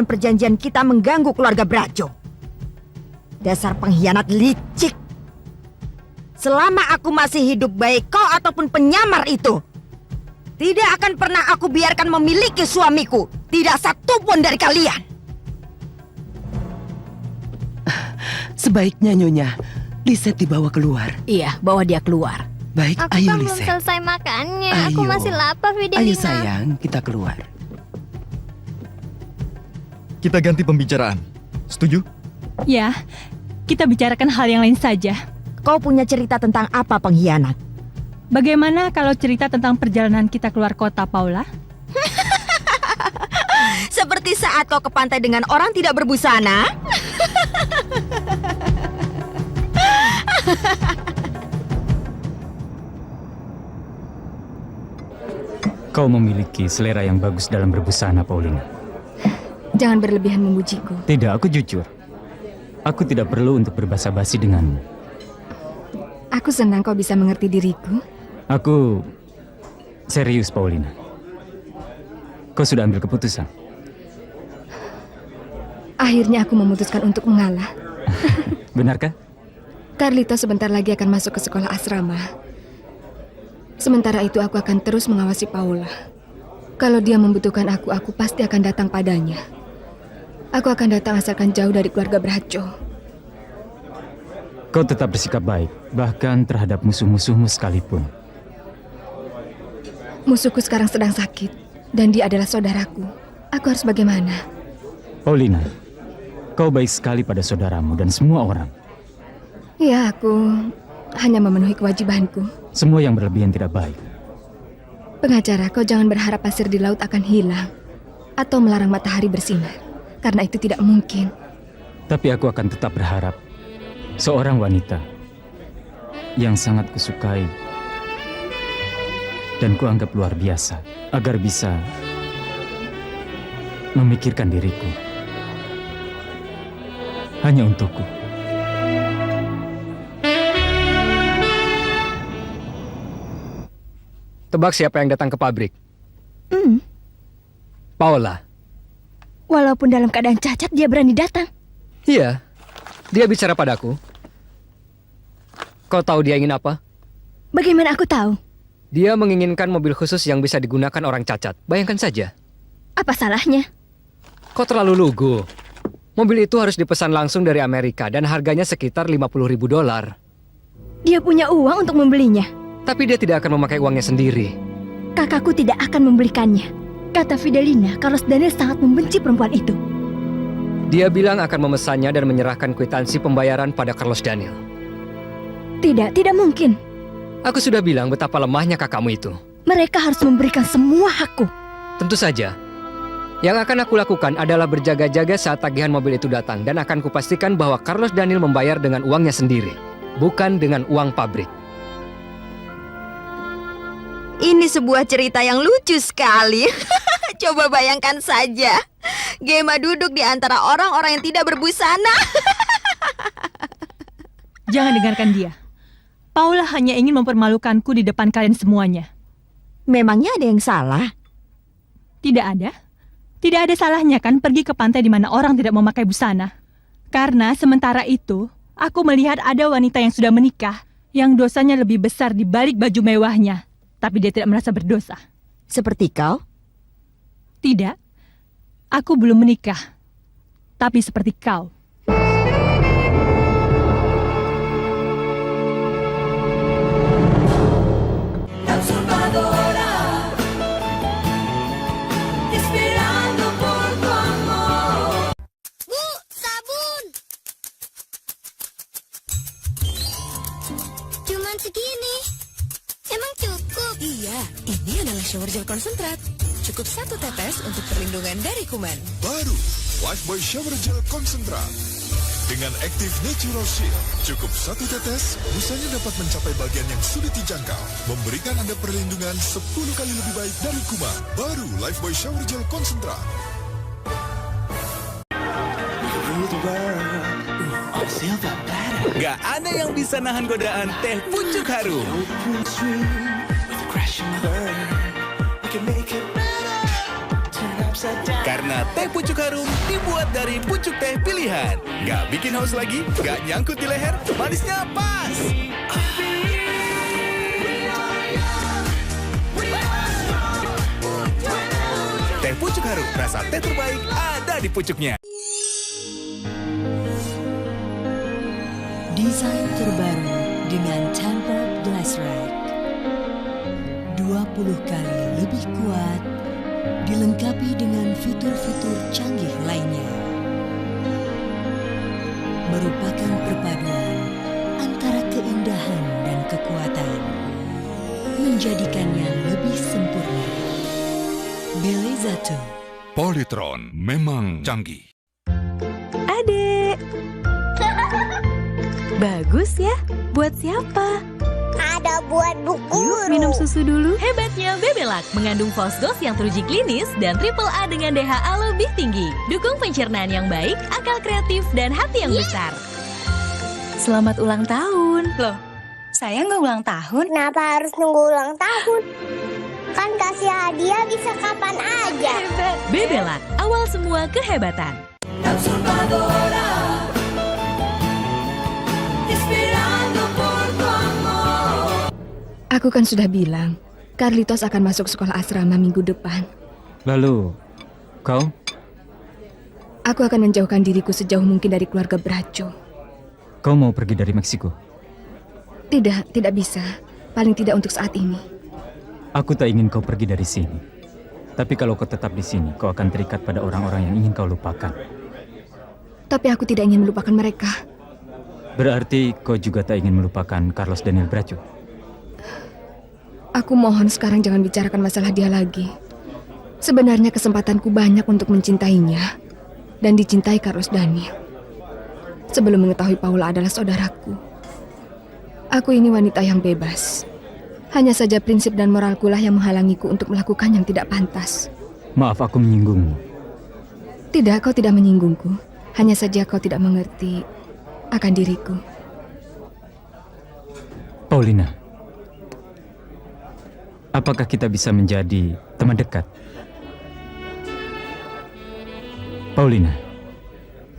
perjanjian kita mengganggu keluarga Brajo. Dasar pengkhianat licik. Selama aku masih hidup, baik kau ataupun penyamar itu tidak akan pernah aku biarkan memiliki suamiku. Tidak satupun dari kalian. Sebaiknya Nyonya, Lisette dibawa keluar. Iya, bawa dia keluar. Baik, Aku ayo kan belum Lisette. selesai makannya. Aku Ayo. masih lapar, Fidelina. Ayo sayang, kita keluar. Kita ganti pembicaraan. Setuju? Ya, kita bicarakan hal yang lain saja. Kau punya cerita tentang apa, pengkhianat? Bagaimana kalau cerita tentang perjalanan kita keluar kota, Paula? Seperti saat kau ke pantai dengan orang tidak berbusana. Kau memiliki selera yang bagus dalam berbusana, Paulina. Jangan berlebihan memujiku. Tidak, aku jujur. Aku tidak perlu untuk berbasa-basi denganmu. Aku senang kau bisa mengerti diriku. Aku serius, Paulina. Kau sudah ambil keputusan? Akhirnya aku memutuskan untuk mengalah. Benarkah? Carlito sebentar lagi akan masuk ke sekolah asrama. Sementara itu aku akan terus mengawasi Paula. Kalau dia membutuhkan aku pasti akan datang padanya. Aku akan datang asalkan jauh dari keluarga Brajo. Kau tetap bersikap baik, bahkan terhadap musuh-musuhmu sekalipun. Musuhku sekarang sedang sakit, dan dia adalah saudaraku. Aku harus bagaimana? Paulina, kau baik sekali pada saudaramu dan semua orang. Ya, aku hanya memenuhi kewajibanku. Semua yang berlebihan tidak baik. Pengacara, kau jangan berharap pasir di laut akan hilang atau melarang matahari bersinar, karena itu tidak mungkin. Tapi aku akan tetap berharap seorang wanita yang sangat kusukai dan kuanggap luar biasa agar bisa memikirkan diriku hanya untukku. Tebak siapa yang datang ke pabrik? Paula. Walaupun dalam keadaan cacat, dia berani datang. Iya, dia bicara padaku. Kau tahu dia ingin apa? Bagaimana aku tahu? Dia menginginkan mobil khusus yang bisa digunakan orang cacat. Bayangkan saja. Apa salahnya? Kau terlalu lugu. Mobil itu harus dipesan langsung dari Amerika dan harganya sekitar $50.000. Dia punya uang untuk membelinya. Tapi dia tidak akan memakai uangnya sendiri. Kakakku tidak akan membelikannya. Kata Fidelina, Carlos Daniel sangat membenci perempuan itu. Dia bilang akan memesannya dan menyerahkan kwitansi pembayaran pada Carlos Daniel. Tidak mungkin. Aku sudah bilang betapa lemahnya kakakmu itu. Mereka harus memberikan semua hakku. Tentu saja. Yang akan aku lakukan adalah berjaga-jaga saat tagihan mobil itu datang dan akan kupastikan bahwa Carlos Daniel membayar dengan uangnya sendiri, bukan dengan uang pabrik. Ini sebuah cerita yang lucu sekali. Coba bayangkan saja, Gemma duduk di antara orang-orang yang tidak berbusana. Jangan dengarkan dia. Paula hanya ingin mempermalukanku di depan kalian semuanya. Memangnya ada yang salah? Tidak ada. Tidak ada salahnya kan pergi ke pantai di mana orang tidak memakai busana. Karena sementara itu, aku melihat ada wanita yang sudah menikah yang dosanya lebih besar di balik baju mewahnya. Tapi dia tidak merasa berdosa. Seperti kau? Tidak. Aku belum menikah. Tapi seperti kau. Bu, sabun. Cuman segini. Emang cukup? Iya, ini adalah shower gel konsentrat. Cukup 1 tetes untuk perlindungan dari kuman. Baru, Lifebuoy Shower Gel Konsentrat. Dengan Active Natural Shield, cukup 1 tetes, busanya dapat mencapai bagian yang sulit dijangkau. Memberikan Anda perlindungan 10 kali lebih baik dari kuman. Baru, Lifebuoy Shower Gel Konsentrat. Gak ada yang bisa nahan godaan teh pucuk harum. Karena Karena teh pucuk harum dibuat dari pucuk teh pilihan. Nggak bikin haus lagi, nggak nyangkut di leher, manisnya pas. Teh pucuk harum, rasa teh terbaik ada di pucuknya. Desain terbaru dengan tempered glass rack. 20 kali lebih kuat, dilengkapi dengan fitur-fitur canggih lainnya. Merupakan perpaduan antara keindahan dan kekuatan, menjadikannya lebih sempurna. Belezato. Polytron memang canggih. Adek. Bagus ya. Buat siapa? Ada buat Bu Yuk Guru. minum susu dulu. Hebatnya Bebelak mengandung fosdos yang teruji klinis dan AAA dengan DHA lebih tinggi. Dukung pencernaan yang baik, akal kreatif, dan hati yang besar. Selamat ulang tahun. Loh, saya nggak ulang tahun. Kenapa harus nunggu ulang tahun? Kan kasih hadiah bisa kapan aja. Bebelak, awal semua kehebatan. Aku kan sudah bilang, Carlitos akan masuk sekolah asrama minggu depan. Lalu, kau? Aku akan menjauhkan diriku sejauh mungkin dari keluarga Braco. Kau mau pergi dari Meksiko? Tidak bisa. Paling tidak untuk saat ini. Aku tak ingin kau pergi dari sini. Tapi kalau kau tetap di sini, kau akan terikat pada orang-orang yang ingin kau lupakan. Tapi aku tidak ingin melupakan mereka. Berarti kau juga tak ingin melupakan Carlos Daniel Braco? Aku mohon sekarang jangan bicarakan masalah dia lagi. Sebenarnya kesempatanku banyak untuk mencintainya dan dicintai Carlos Daniel. Sebelum mengetahui Paula adalah saudaraku. Aku ini wanita yang bebas. Hanya saja prinsip dan moralkulah yang menghalangiku untuk melakukan yang tidak pantas. Maaf aku menyinggungmu. Tidak, kau tidak menyinggungku. Hanya saja kau tidak mengerti akan diriku. Paulina, apakah kita bisa menjadi teman dekat? Paulina,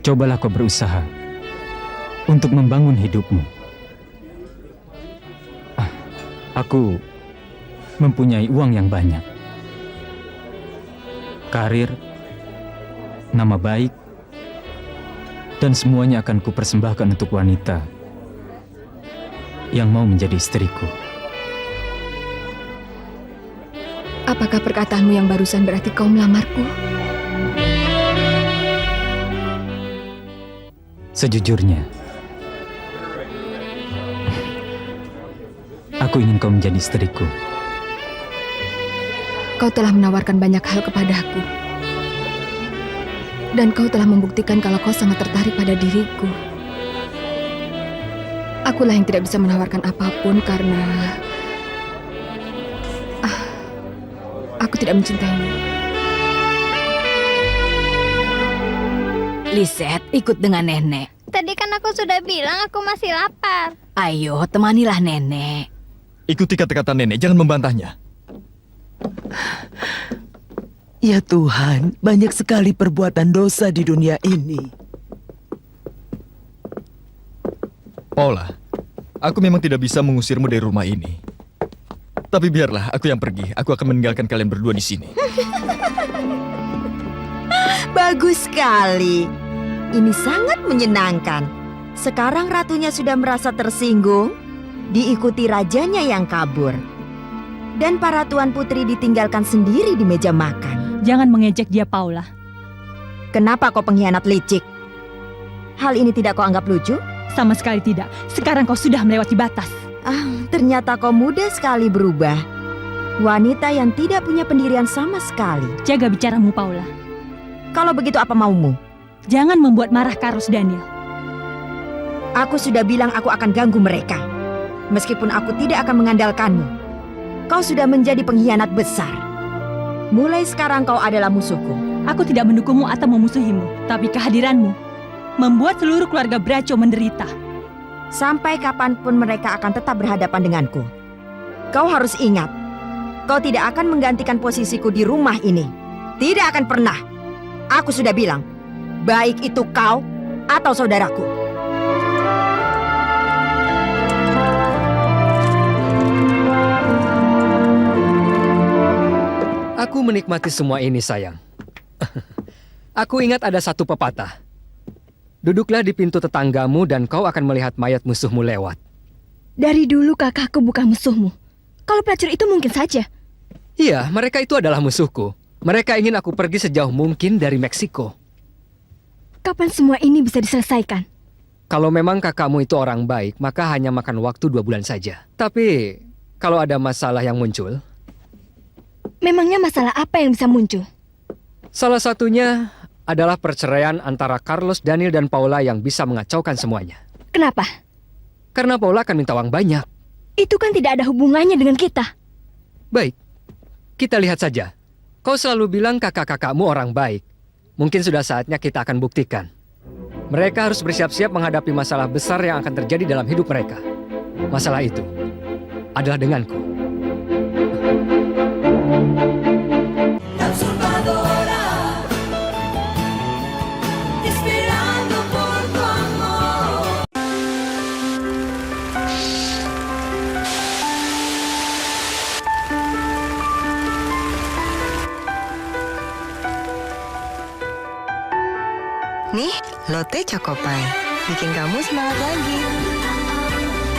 cobalah kau berusaha untuk membangun hidupmu. Aku mempunyai uang yang banyak. Karir, nama baik, dan semuanya akan kupersembahkan untuk wanita yang mau menjadi istriku. Apakah perkataanmu yang barusan berarti kau melamarku? Sejujurnya, aku ingin kau menjadi istriku. Kau telah menawarkan banyak hal kepadaku. Dan kau telah membuktikan kalau kau sangat tertarik pada diriku. Akulah yang tidak bisa menawarkan apapun karena aku tidak mencintaimu. Lisette, ikut dengan nenek. Tadi kan aku sudah bilang aku masih lapar. Ayo, temanilah nenek. Ikuti kata-kata nenek, jangan membantahnya. Ya Tuhan, banyak sekali perbuatan dosa di dunia ini. Paula, aku memang tidak bisa mengusirmu dari rumah ini. Tapi biarlah, aku yang pergi. Aku akan meninggalkan kalian berdua di sini. Bagus sekali. Ini sangat menyenangkan. Sekarang ratunya sudah merasa tersinggung, diikuti rajanya yang kabur. Dan para tuan putri ditinggalkan sendiri di meja makan. Jangan mengejek dia, Paula. Kenapa kau pengkhianat licik? Hal ini tidak kau anggap lucu? Sama sekali tidak. Sekarang kau sudah melewati batas. Ternyata kau mudah sekali berubah. Wanita yang tidak punya pendirian sama sekali. Jaga bicaramu, Paula. Kalau begitu apa maumu? Jangan membuat marah Carlos Daniel. Aku sudah bilang aku akan ganggu mereka. Meskipun aku tidak akan mengandalkanmu. Kau sudah menjadi pengkhianat besar. Mulai sekarang kau adalah musuhku. Aku tidak mendukungmu atau memusuhimu. Tapi kehadiranmu membuat seluruh keluarga Braco menderita. Sampai kapanpun mereka akan tetap berhadapan denganku. Kau harus ingat, kau tidak akan menggantikan posisiku di rumah ini. Tidak akan pernah. Aku sudah bilang, baik itu kau atau saudaraku. Aku menikmati semua ini, sayang. Aku ingat ada satu pepatah. Duduklah di pintu tetanggamu dan kau akan melihat mayat musuhmu lewat. Dari dulu kakakku bukan musuhmu. Kalau pelacur itu mungkin saja. Iya, mereka itu adalah musuhku. Mereka ingin aku pergi sejauh mungkin dari Meksiko. Kapan semua ini bisa diselesaikan? Kalau memang kakakmu itu orang baik, maka hanya makan waktu 2 bulan saja. Tapi, kalau ada masalah yang muncul... Memangnya masalah apa yang bisa muncul? Salah satunya adalah perceraian antara Carlos, Daniel, dan Paula yang bisa mengacaukan semuanya. Kenapa? Karena Paula akan minta uang banyak. Itu kan tidak ada hubungannya dengan kita. Baik, kita lihat saja. Kau selalu bilang kakak-kakakmu orang baik. Mungkin sudah saatnya kita akan buktikan. Mereka harus bersiap-siap menghadapi masalah besar yang akan terjadi dalam hidup mereka. Masalah itu adalah denganku. Nih, Lotte Choco Pie. Bikin kamu semangat lagi.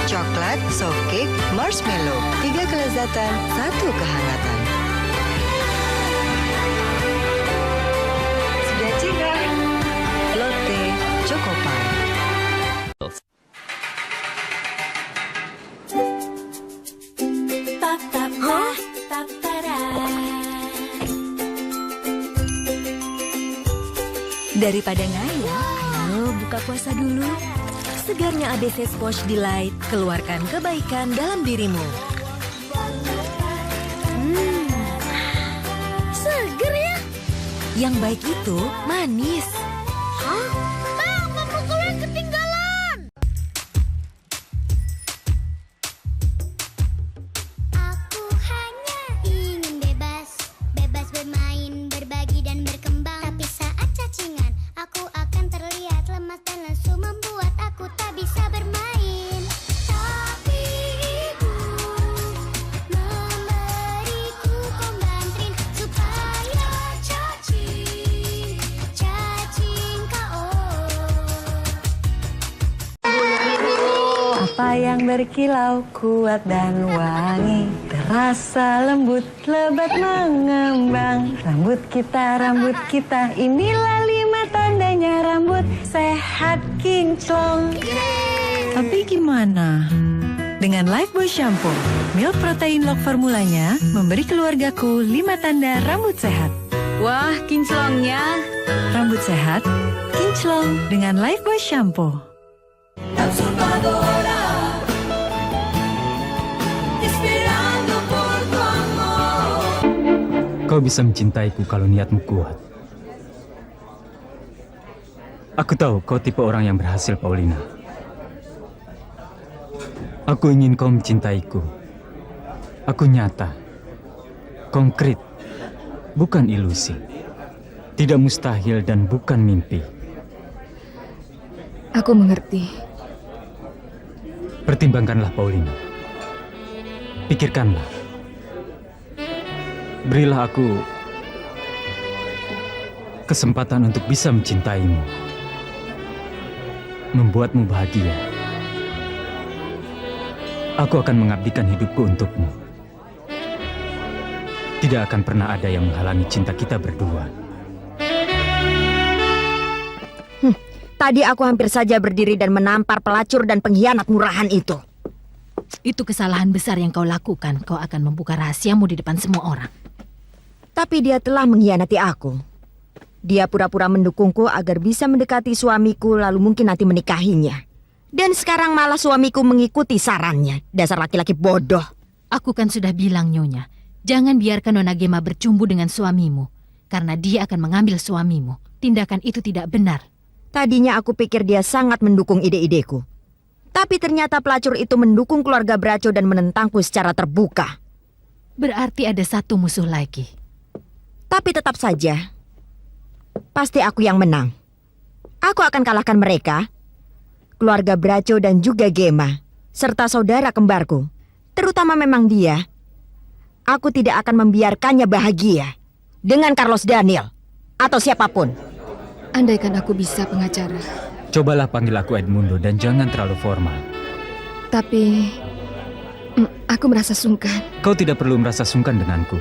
Coklat, soft cake, marshmallow. 3 kelezatan, 1 kehangatan. Sudah cerah. Lotte Choco Pie. Daripada ngayal, ayo buka puasa dulu. Segarnya ABC Squash Delight, keluarkan kebaikan dalam dirimu. Seger ya? Yang baik itu manis. Hah? Bang, pemukulan ketinggalan! Aku hanya ingin bebas. Bebas bermain, berbagi, dan berkembang. Tapi saat cacingan, aku akan terlihat lemas dan langsung membuat aku tak bisa bermain. Tapi ibu memberiku kombantrin supaya cacing KO. Apa yang berkilau, kuat dan wangi, terasa lembut, lebat mengembang. Rambut kita, inilah 5 tandanya rambut sehat kinclong. Tapi gimana? Dengan Lifebuoy Shampoo, milk protein lock formulanya memberi keluargaku 5 tanda rambut sehat. Wah, kinclongnya. Rambut sehat, kinclong dengan Lifebuoy Shampoo. Kau bisa mencintaiku kalau niatmu kuat. Aku tahu kau tipe orang yang berhasil, Paulina. Aku ingin kau mencintaiku. Aku nyata, konkret, bukan ilusi. Tidak mustahil dan bukan mimpi. Aku mengerti. Pertimbangkanlah, Paulina. Pikirkanlah. Berilah aku kesempatan untuk bisa mencintaimu, membuatmu bahagia. Aku akan mengabdikan hidupku untukmu. Tidak akan pernah ada yang menghalangi cinta kita berdua. Tadi aku hampir saja berdiri dan menampar pelacur dan pengkhianat murahan itu. Itu kesalahan besar yang kau lakukan. Kau akan membuka rahasiamu di depan semua orang. Tapi dia telah mengkhianati aku. Dia pura-pura mendukungku agar bisa mendekati suamiku lalu mungkin nanti menikahinya. Dan sekarang malah suamiku mengikuti sarannya. Dasar laki-laki bodoh. Aku kan sudah bilang, Nyonya, jangan biarkan Nona Gema bercumbu dengan suamimu. Karena dia akan mengambil suamimu. Tindakan itu tidak benar. Tadinya aku pikir dia sangat mendukung ide-ideku. Tapi ternyata pelacur itu mendukung keluarga Braco dan menentangku secara terbuka. Berarti ada satu musuh lagi. Tapi tetap saja, pasti aku yang menang. Aku akan kalahkan mereka, keluarga Braco dan juga Gema, serta saudara kembarku. Terutama memang dia. Aku tidak akan membiarkannya bahagia dengan Carlos Daniel atau siapapun. Andaikan aku bisa, pengacara. Cobalah panggil aku Edmundo dan jangan terlalu formal. Tapi aku merasa sungkan. Kau tidak perlu merasa sungkan denganku.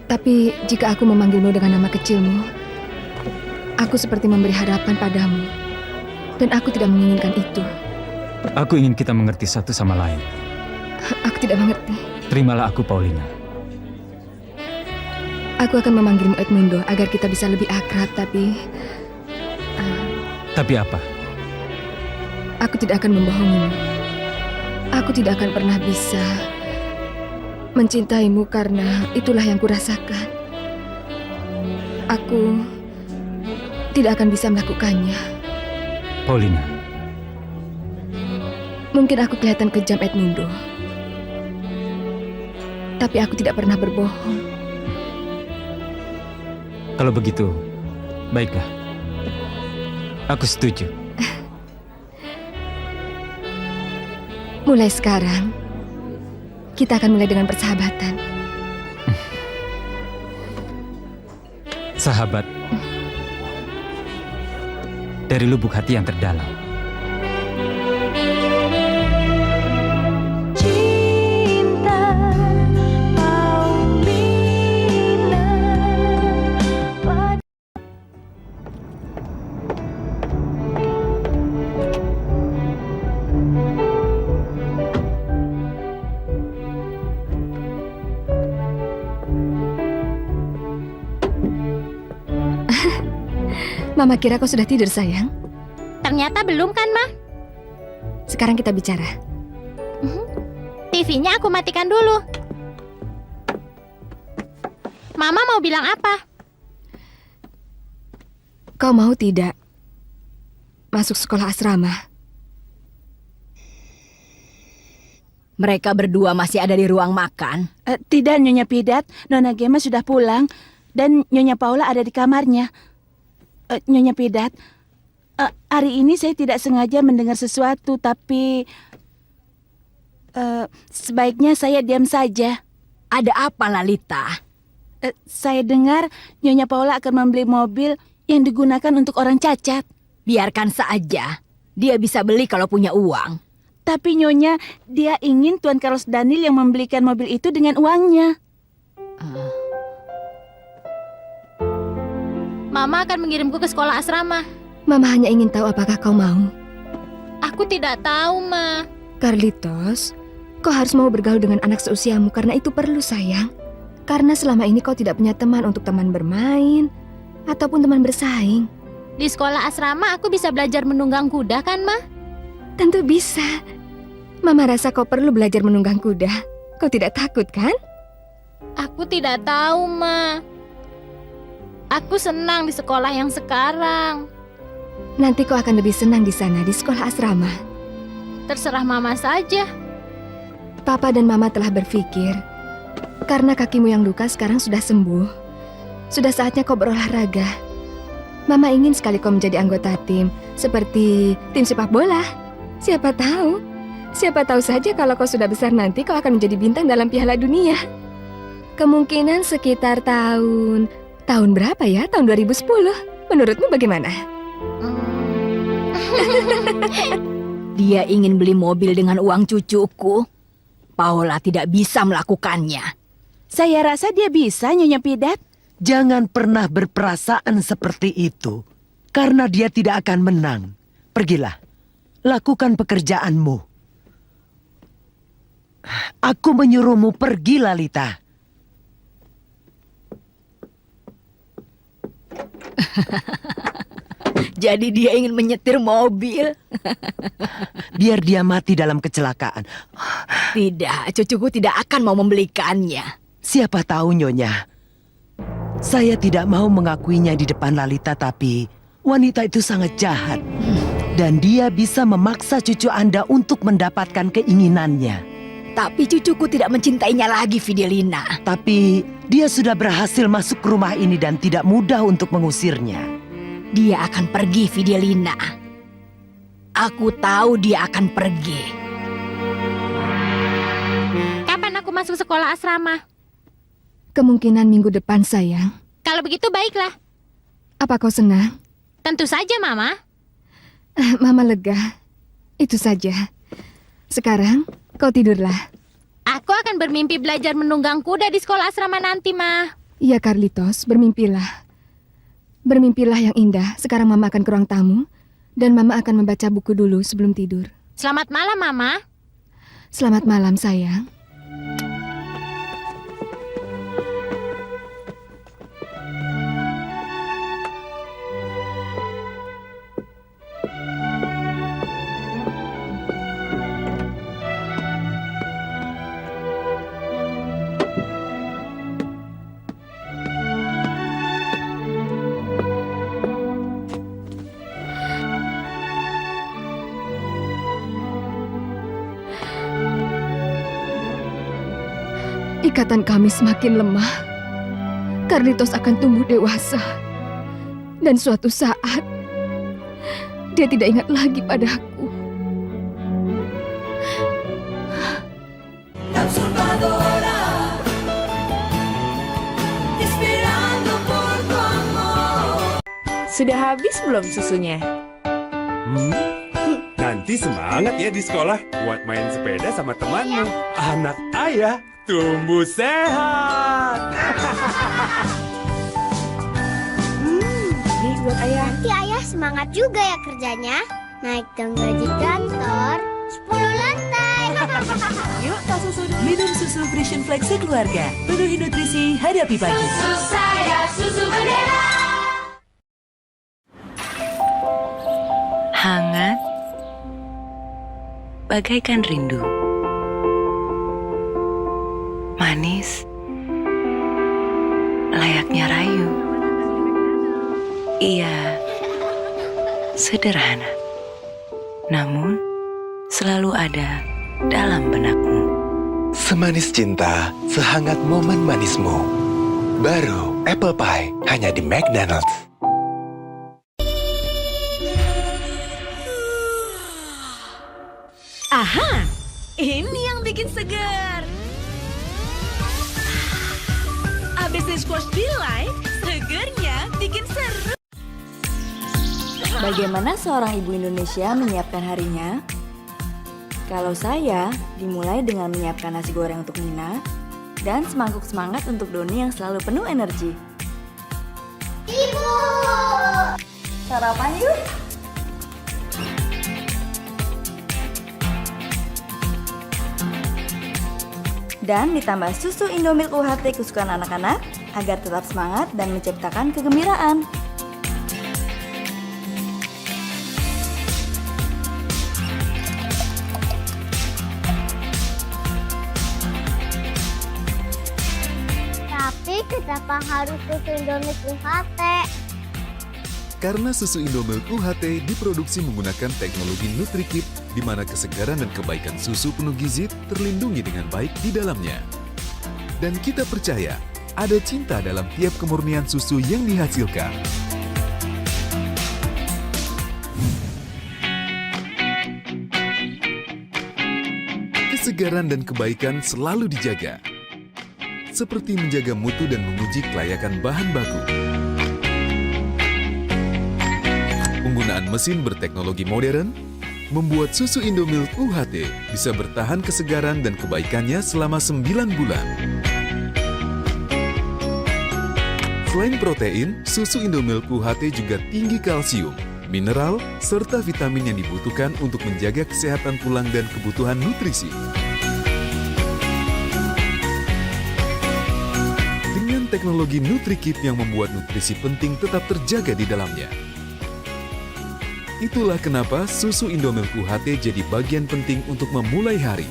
Tapi jika aku memanggilmu dengan nama kecilmu, aku seperti memberi harapan padamu. Dan aku tidak menginginkan itu. Aku ingin kita mengerti satu sama lain. Aku tidak mengerti. Terimalah aku, Paulina. Aku akan memanggilmu Edmundo agar kita bisa lebih akrab, tapi... Tapi apa? Aku tidak akan membohongimu. Aku tidak akan pernah bisa mencintaimu karena itulah yang kurasakan. Aku tidak akan bisa melakukannya. Paulina. Mungkin aku kelihatan kejam, Edmundo. Tapi aku tidak pernah berbohong. Kalau begitu, baiklah. Aku setuju. Mulai sekarang, kita akan mulai dengan persahabatan. Sahabat. Dari lubuk hati yang terdalam. Mama kira kau sudah tidur, sayang. Ternyata belum kan, Ma? Sekarang kita bicara. TV-nya aku matikan dulu. Mama mau bilang apa? Kau mau tidak masuk sekolah asrama? Mereka berdua masih ada di ruang makan. Tidak, Nyonya Pidat. Nona Gema sudah pulang dan Nyonya Paula ada di kamarnya. Nyonya Pidat, hari ini saya tidak sengaja mendengar sesuatu, tapi sebaiknya saya diam saja. Ada apa, Lalita? Saya dengar Nyonya Paula akan membeli mobil yang digunakan untuk orang cacat. Biarkan saja. Dia bisa beli kalau punya uang. Tapi Nyonya, dia ingin Tuan Carlos Daniel yang membelikan mobil itu dengan uangnya. Mama akan mengirimku ke sekolah asrama. Mama hanya ingin tahu apakah kau mau. Aku tidak tahu, Ma. Carlitos, kau harus mau bergaul dengan anak seusiamu karena itu perlu, sayang. Karena selama ini kau tidak punya teman untuk teman bermain ataupun teman bersaing. Di sekolah asrama aku bisa belajar menunggang kuda kan, Ma? Tentu bisa. Mama rasa kau perlu belajar menunggang kuda. Kau tidak takut, kan? Aku tidak tahu, Ma. Aku senang di sekolah yang sekarang. Nanti kau akan lebih senang di sana, di sekolah asrama. Terserah Mama saja. Papa dan Mama telah berpikir, karena kakimu yang luka sekarang sudah sembuh. Sudah saatnya kau berolahraga. Mama ingin sekali kau menjadi anggota tim, seperti tim sepak bola. Siapa tahu saja kalau kau sudah besar nanti kau akan menjadi bintang dalam Piala Dunia. Kemungkinan sekitar tahun berapa ya? Tahun 2010. Menurutmu bagaimana? Dia ingin beli mobil dengan uang cucuku. Paula tidak bisa melakukannya. Saya rasa dia bisa, Nyonya Pidat. Jangan pernah berperasaan seperti itu. Karena dia tidak akan menang. Pergilah. Lakukan pekerjaanmu. Aku menyuruhmu pergi, Lalita. Jadi dia ingin menyetir mobil. Biar dia mati dalam kecelakaan. Tidak, cucuku tidak akan mau membelikannya. Siapa tahu, Nyonya. Saya tidak mau mengakuinya di depan Lalita, tapi wanita itu sangat jahat. Dan dia bisa memaksa cucu Anda untuk mendapatkan keinginannya. Tapi cucuku tidak mencintainya lagi, Fidelina. Tapi dia sudah berhasil masuk ke rumah ini dan tidak mudah untuk mengusirnya. Dia akan pergi, Fidelina. Aku tahu dia akan pergi. Kapan aku masuk sekolah asrama? Kemungkinan minggu depan, sayang. Kalau begitu baiklah. Apa kau senang? Tentu saja, Mama. Mama lega. Itu saja. Sekarang, kau tidurlah. Aku akan bermimpi belajar menunggang kuda di sekolah asrama nanti, Ma. Iya, Carlitos, bermimpilah. Bermimpilah yang indah. Sekarang Mama akan ke ruang tamu. Dan Mama akan membaca buku dulu sebelum tidur. Selamat malam, Mama. Selamat malam, sayang. Ikatan kami semakin lemah. Carlitos akan tumbuh dewasa. Dan suatu saat, dia tidak ingat lagi padaku. Sudah habis belum susunya? Nanti semangat ya di sekolah buat main sepeda sama temanmu. Anak ayah tumbuh sehat. Nih buat ayah. Nanti ayah semangat juga ya kerjanya. Naik gaji kantor 10 lantai. Yuk, tas susu. Minum susu Frisian Flex sekeluarga. Penuhi nutrisi, hadapi pagi. Susu saya, susu bendera. Hangat, bagaikan rindu. Manis, layaknya rayu. Iya, sederhana. Namun, selalu ada dalam benakmu. Semanis cinta, sehangat momen manismu. Baru Apple Pie, hanya di McDonald's. Aha, ini yang bikin segar. ABC Squash Delight, segernya bikin seru. Bagaimana seorang ibu Indonesia menyiapkan harinya? Kalau saya, dimulai dengan menyiapkan nasi goreng untuk Nina dan semangkuk semangat untuk Doni yang selalu penuh energi. Ibu! Sarapan yuk! Dan ditambah susu Indomilk UHT kesukaan anak-anak agar tetap semangat dan menciptakan kegembiraan. Tapi kenapa harus susu Indomilk UHT? Karena susu Indomilk UHT diproduksi menggunakan teknologi NutriKit, di mana kesegaran dan kebaikan susu penuh gizi terlindungi dengan baik di dalamnya. Dan kita percaya, ada cinta dalam tiap kemurnian susu yang dihasilkan. Kesegaran dan kebaikan selalu dijaga, seperti menjaga mutu dan menguji kelayakan bahan baku. Penggunaan mesin berteknologi modern membuat susu Indomilk UHT bisa bertahan kesegaran dan kebaikannya selama 9 bulan. Selain protein, susu Indomilk UHT juga tinggi kalsium, mineral, serta vitamin yang dibutuhkan untuk menjaga kesehatan tulang dan kebutuhan nutrisi. Dengan teknologi NutriKit yang membuat nutrisi penting tetap terjaga di dalamnya. Itulah kenapa susu Indomilk UHT jadi bagian penting untuk memulai hari.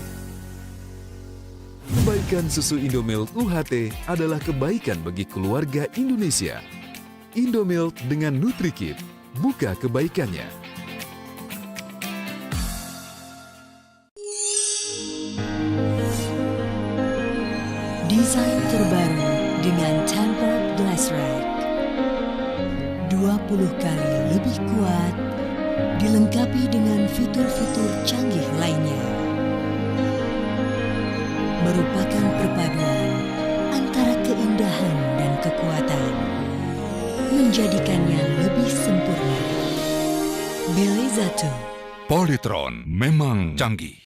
Kebaikan susu Indomilk UHT adalah kebaikan bagi keluarga Indonesia. Indomilk dengan NutriKit, buka kebaikannya. Desain terbaru dengan tempered glass rack. 20 kali lebih kuat, dilengkapi dengan fitur-fitur canggih lainnya. Merupakan perpaduan antara keindahan dan kekuatan, menjadikannya lebih sempurna. Belezato. Polytron memang canggih.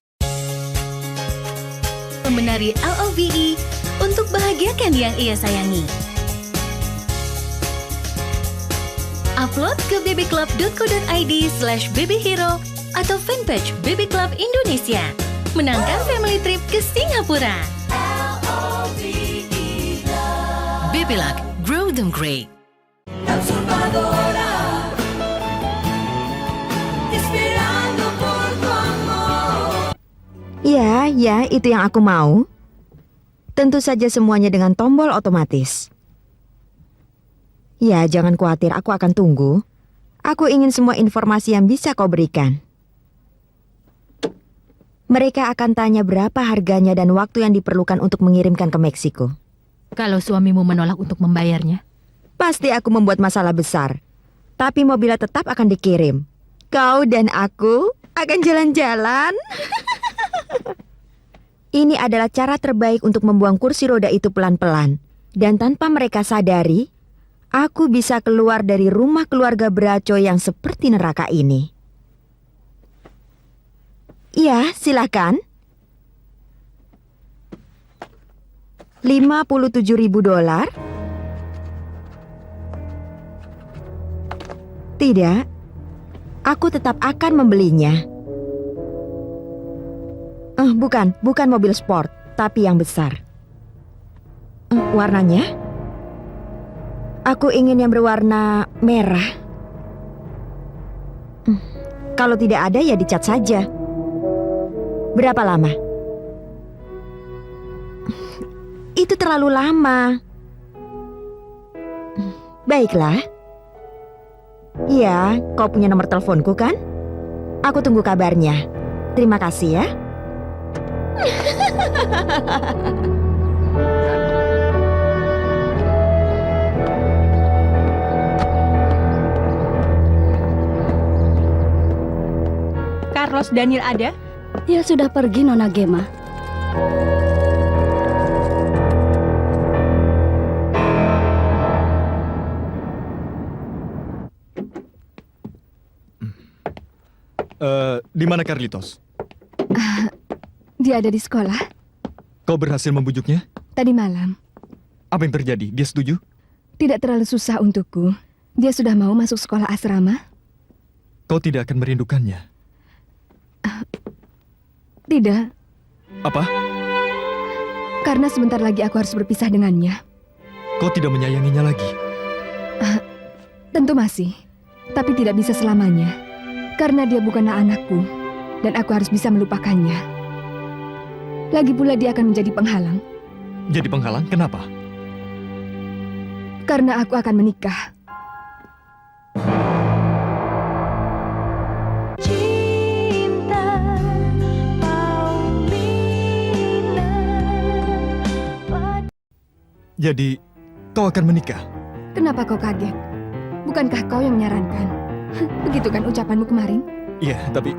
Membenari LOVE untuk bahagiakan yang ia sayangi. Upload ke bbclub.co.id/babyhero atau fanpage Baby Club Indonesia. Menangkan family trip ke Singapura. Baby Luck, grow them great. Ya, itu yang aku mau. Tentu saja semuanya dengan tombol otomatis. Ya, jangan khawatir, aku akan tunggu. Aku ingin semua informasi yang bisa kau berikan. Mereka akan tanya berapa harganya dan waktu yang diperlukan untuk mengirimkan ke Meksiko. Kalau suamimu menolak untuk membayarnya? Pasti aku membuat masalah besar. Tapi mobilnya tetap akan dikirim. Kau dan aku akan jalan-jalan. Ini adalah cara terbaik untuk membuang kursi roda itu pelan-pelan. Dan tanpa mereka sadari, aku bisa keluar dari rumah keluarga Braco yang seperti neraka ini. Ya, silakan. $57.000? Tidak. Aku tetap akan membelinya. Bukan mobil sport, tapi yang besar. Warnanya? Aku ingin yang berwarna merah. Kalau tidak ada ya dicat saja. Berapa lama? Itu terlalu lama. Baiklah. Ya, kau punya nomor teleponku kan? Aku tunggu kabarnya. Terima kasih ya. Carlos Daniel ada? Ya sudah pergi, Nona Gemma. Di mana Carlitos? Dia ada di sekolah. Kau berhasil membujuknya? Tadi malam. Apa yang terjadi? Dia setuju? Tidak terlalu susah untukku. Dia sudah mau masuk sekolah asrama. Kau tidak akan merindukannya? Tidak. Apa? Karena sebentar lagi aku harus berpisah dengannya. Kau tidak menyayanginya lagi? Tentu masih. Tapi tidak bisa selamanya. Karena dia bukanlah anakku. Dan aku harus bisa melupakannya. Lagi pula dia akan menjadi penghalang. Jadi penghalang? Kenapa? Karena aku akan menikah. Jadi, kau akan menikah? Kenapa kau kaget? Bukankah kau yang menyarankan? Begitu kan ucapanmu kemarin? Iya, tapi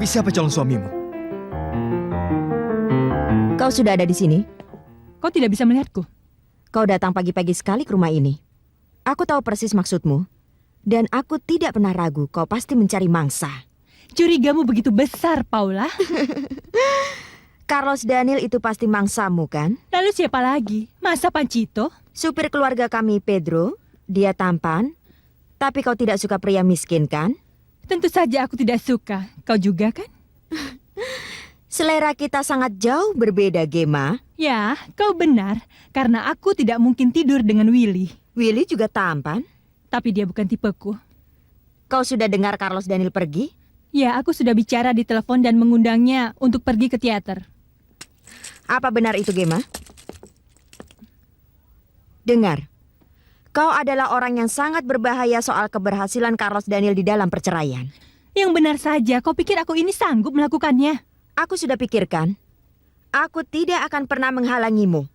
siapa calon suamimu? Kau sudah ada di sini? Kau tidak bisa melihatku? Kau datang pagi-pagi sekali ke rumah ini. Aku tahu persis maksudmu. Dan aku tidak pernah ragu kau pasti mencari mangsa. Curigamu begitu besar, Paula. Carlos Daniel itu pasti mangsamu, kan? Lalu siapa lagi? Masa Panchito? Supir keluarga kami, Pedro. Dia tampan. Tapi kau tidak suka pria miskin, kan? Tentu saja aku tidak suka. Kau juga, kan? Selera kita sangat jauh berbeda, Gemma. Ya, kau benar. Karena aku tidak mungkin tidur dengan Willy. Willy juga tampan. Tapi dia bukan tipeku. Kau sudah dengar Carlos Daniel pergi? Ya, aku sudah bicara di telepon dan mengundangnya untuk pergi ke teater. Apa benar itu, Gemma? Dengar. Kau adalah orang yang sangat berbahaya soal keberhasilan Carlos Daniel di dalam perceraian. Yang benar saja, kau pikir aku ini sanggup melakukannya? Aku sudah pikirkan. Aku tidak akan pernah menghalangimu.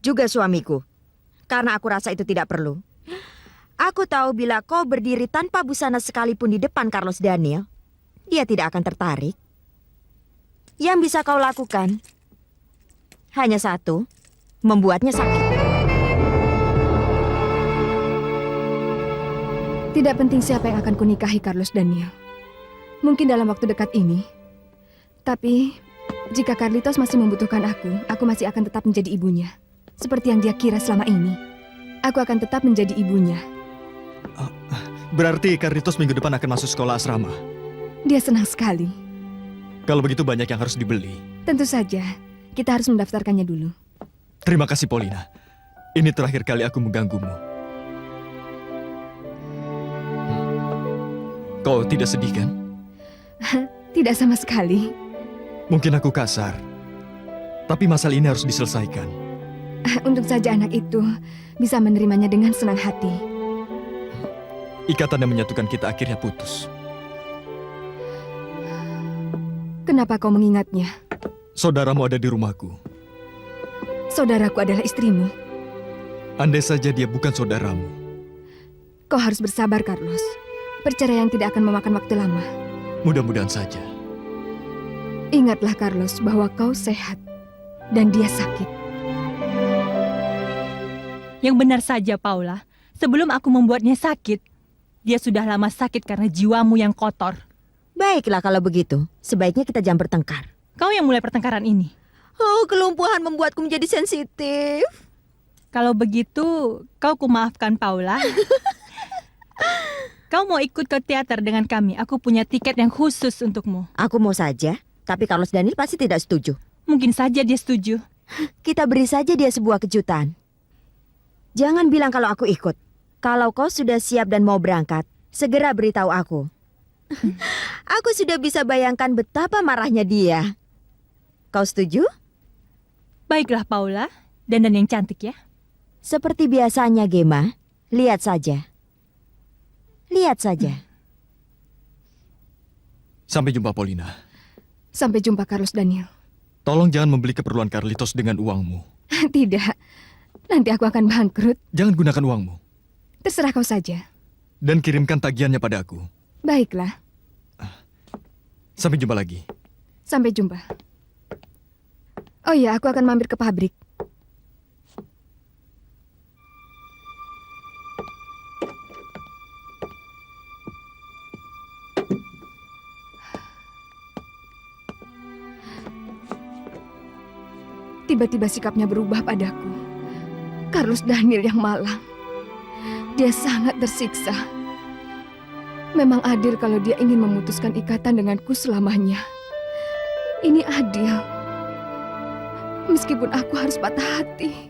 juga suamiku. Karena aku rasa itu tidak perlu. Aku tahu bila kau berdiri tanpa busana sekalipun di depan Carlos Daniel, dia tidak akan tertarik. Yang bisa kau lakukan hanya satu, membuatnya sakit. Tidak penting siapa yang akan kunikahi Carlos Daniel. Mungkin dalam waktu dekat ini. Tapi, jika Carlitos masih membutuhkan aku masih akan tetap menjadi ibunya. Seperti yang dia kira selama ini. Aku akan tetap menjadi ibunya. Berarti Carlitos minggu depan akan masuk sekolah asrama. Dia senang sekali. Kalau begitu banyak yang harus dibeli. Tentu saja, kita harus mendaftarkannya dulu. Terima kasih Paulina. Ini terakhir kali aku mengganggumu. Kau tidak sedih kan? Tidak sama sekali. Mungkin aku kasar. Tapi masalah ini harus diselesaikan. Untuk saja anak itu bisa menerimanya dengan senang hati. Ikatan yang menyatukan kita akhirnya putus. Kenapa kau mengingatnya? Saudaramu ada di rumahku. Saudaraku adalah istrimu. Andai saja dia bukan saudaramu. Kau harus bersabar, Carlos. Perceraian tidak akan memakan waktu lama. Mudah-mudahan saja. Ingatlah, Carlos, bahwa kau sehat dan dia sakit. Yang benar saja, Paula. Sebelum aku membuatnya sakit, dia sudah lama sakit karena jiwamu yang kotor. Baiklah kalau begitu, sebaiknya kita jangan bertengkar. Kau yang mulai pertengkaran ini. Oh, kelumpuhan membuatku menjadi sensitif. Kalau begitu, kau kumaafkan, Paula. Kau mau ikut ke teater dengan kami? Aku punya tiket yang khusus untukmu. Aku mau saja, tapi Carlos Daniel pasti tidak setuju. Mungkin saja dia setuju. Kita beri saja dia sebuah kejutan. Jangan bilang kalau aku ikut. Kalau kau sudah siap dan mau berangkat, segera beritahu aku. Aku sudah bisa bayangkan betapa marahnya dia. Kau setuju? Baiklah, Paula. Dandan yang cantik ya. Seperti biasanya, Gemma. Lihat saja. Lihat saja. Sampai jumpa, Paulina. Sampai jumpa, Carlos Daniel. Tolong jangan membeli keperluan Carlitos dengan uangmu. Tidak. Nanti aku akan bangkrut. Jangan gunakan uangmu. Terserah kau saja. Dan kirimkan tagihannya pada aku. Baiklah. Sampai jumpa lagi. Sampai jumpa. Oh iya, aku akan mampir ke pabrik. Tiba-tiba sikapnya berubah padaku. Carlos Daniel yang malang. Dia sangat tersiksa. Memang adil kalau dia ingin memutuskan ikatan denganku selamanya. Ini adil. Meskipun aku harus patah hati.